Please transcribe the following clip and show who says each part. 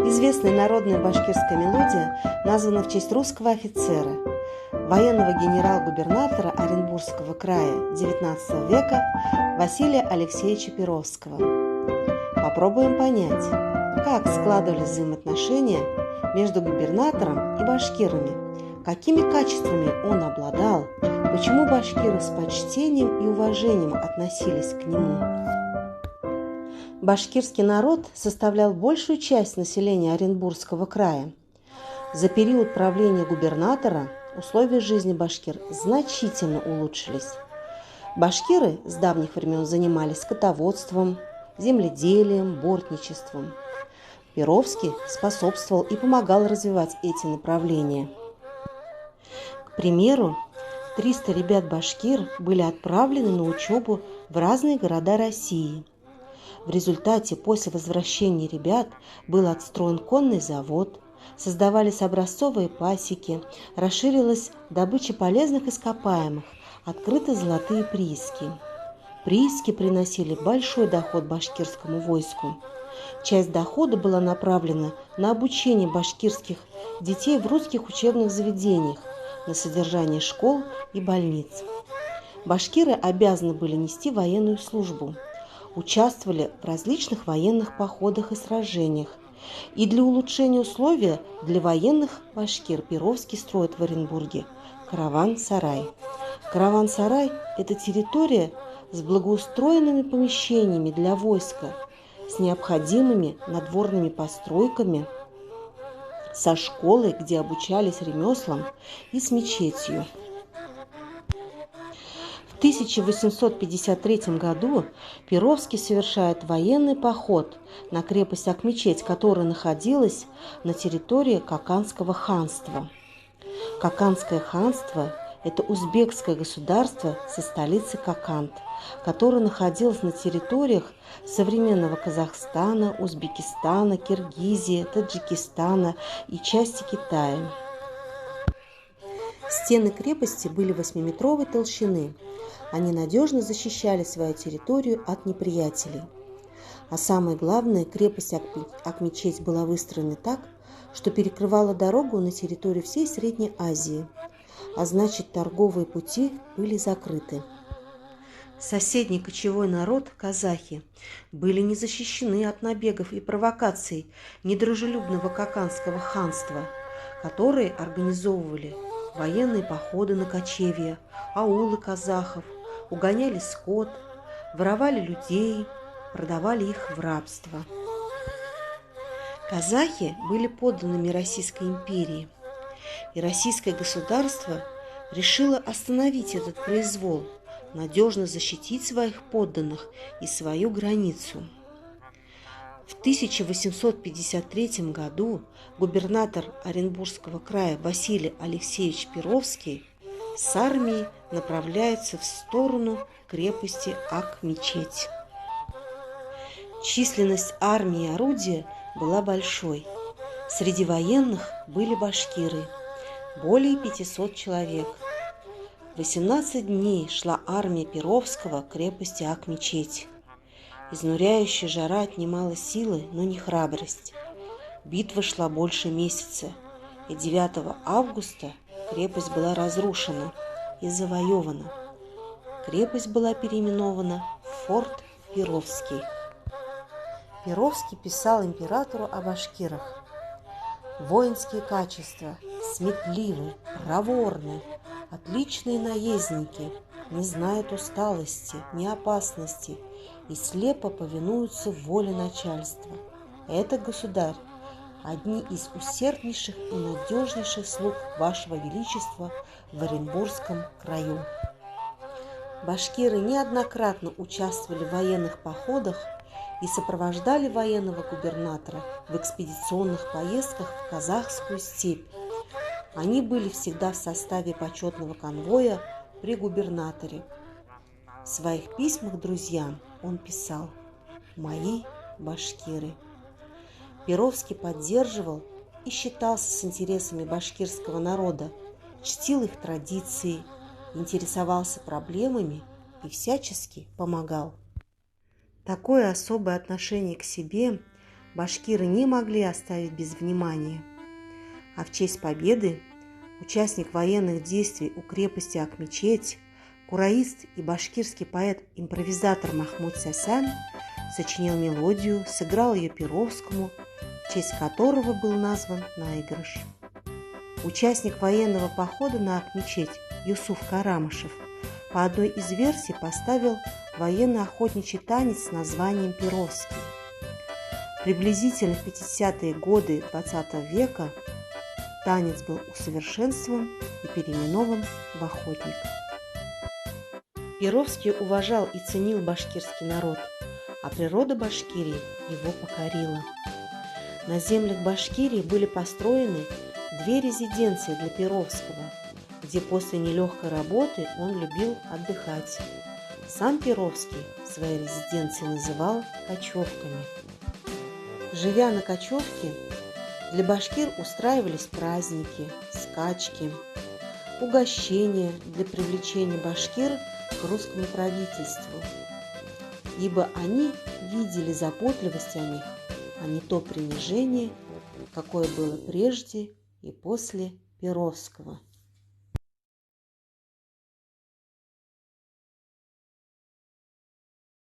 Speaker 1: Известная народная башкирская мелодия названа в честь русского офицера, военного генерал-губернатора Оренбургского края XIX века Василия Алексеевича Перовского. Попробуем понять, как складывались взаимоотношения между губернатором и башкирами, какими качествами он обладал, почему башкиры с почтением и уважением относились к нему. Башкирский народ составлял большую часть населения Оренбургского края. За период правления губернатора условия жизни башкир значительно улучшились. Башкиры с давних времен занимались скотоводством, земледелием, бортничеством. Перовский способствовал и помогал развивать эти направления. К примеру, 300 ребят-башкир были отправлены на учебу в разные города России. В результате после возвращения ребят был отстроен конный завод, создавались образцовые пасеки, расширилась добыча полезных ископаемых, открыты золотые прииски. Прииски приносили большой доход башкирскому войску. Часть дохода была направлена на обучение башкирских детей в русских учебных заведениях, на содержание школ и больниц. Башкиры обязаны были нести военную службу, участвовали в различных военных походах и сражениях. И для улучшения условий для военных башкир Перовский строит в Оренбурге караван-сарай. Караван-сарай – это территория с благоустроенными помещениями для войска, с необходимыми надворными постройками, со школой, где обучались ремеслам, и с мечетью. В 1853 году Перовский совершает военный поход на крепость Акмечеть, которая находилась на территории Каканского ханства. Каканское ханство – это узбекское государство со столицей Какант, которое находилось на территориях современного Казахстана, Узбекистана, Киргизии, Таджикистана и части Китая. Стены крепости были 8-метровой толщины. Они надежно защищали свою территорию от неприятелей. А самое главное, крепость Акмечеть была выстроена так, что перекрывала дорогу на территорию всей Средней Азии, а значит, торговые пути были закрыты. Соседний кочевой народ, казахи, были не защищены от набегов и провокаций недружелюбного Каканского ханства, которые организовывали военные походы на кочевья, аулы казахов, угоняли скот, воровали людей, продавали их в рабство. Казахи были подданными Российской империи, и российское государство решило остановить этот произвол, надежно защитить своих подданных и свою границу. В 1853 году губернатор Оренбургского края Василий Алексеевич Перовский с армией направляется в сторону крепости Акмечеть. Численность армии и орудия была большой. Среди военных были башкиры, более 500 человек. 18 дней шла армия Перовского к крепости Акмечеть. Изнуряющая жара отнимала силы, но не храбрость. Битва шла больше месяца, и 9 августа крепость была разрушена и завоевана. Крепость была переименована в форт Перовский. Перовский писал императору о башкирах. Воинские качества – сметливы, проворны, отличные наездники, не знают усталости, ни опасности и слепо повинуются воле начальства. Это, государь, одни из усерднейших и надежнейших слуг Вашего Величества в Оренбургском краю. Башкиры неоднократно участвовали в военных походах и сопровождали военного губернатора в экспедиционных поездках в казахскую степь. Они были всегда в составе почетного конвоя при губернаторе. В своих письмах друзьям он писал: «Мои башкиры». Перовский поддерживал и считался с интересами башкирского народа, чтил их традиции, интересовался проблемами и всячески помогал. Такое особое отношение к себе башкиры не могли оставить без внимания. А в честь победы участник военных действий у крепости Акмечеть, кураист и башкирский поэт-импровизатор Махмуд Сясян сочинил мелодию, сыграл ее Перовскому, в честь которого был назван наигрыш. Участник военного похода на Акмечеть Юсуф Карамышев по одной из версий поставил военно-охотничий танец с названием «Перовский». Приблизительно в 50-е годы XX века танец был усовершенствован и переименован в «Охотник». Перовский уважал и ценил башкирский народ, а природа Башкирии его покорила. На землях Башкирии были построены 2 резиденции для Перовского, где после нелегкой работы он любил отдыхать. Сам Перовский свои резиденции называл кочевками. Живя на кочевке, для башкир устраивались праздники, скачки, угощения для привлечения башкир к русскому правительству, ибо они видели заботливость о них, а не то принижение, какое было прежде и после Перовского.